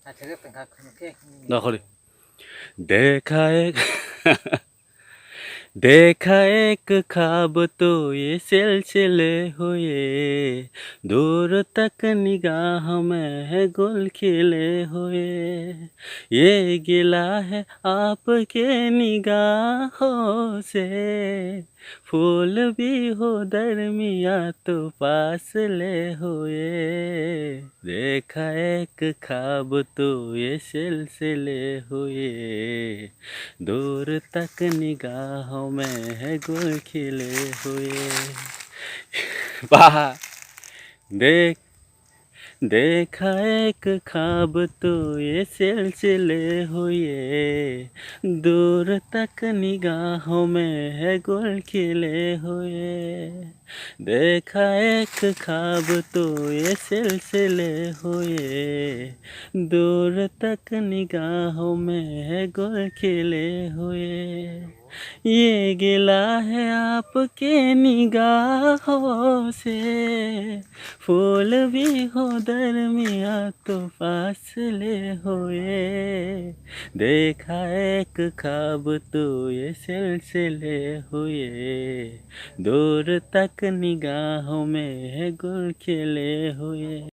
नखरे देखा एक देखा एक ख्वाब तो ये सिलसिले हुए, दूर तक निगाह में है गुल खिले हुए। ये गिला है आपके निगाहों से, फूल भी हो दरमिया तो फासले हुए। देखा एक ख्वाब तो ये सिलसिले हुए, दूर तक निगाहों में है गुल खिले हुए। वाह! देख देखा एक ख्वाब तो ये सिलसिले हुए, दूर तक निगाहों में है गुल खिले हुए। देखा एक ख्वाब तो ये सिलसिले हुए, दूर तक निगाहों में है गुल खिले हुए। ये गिला है आपके निगाहों से, फूल भी हो दरमिया तो फासले हुए। देखा एक ख्वाब तो ये सिलसिले हुए, दूर तक निगाहों में है गुल खिले हुए।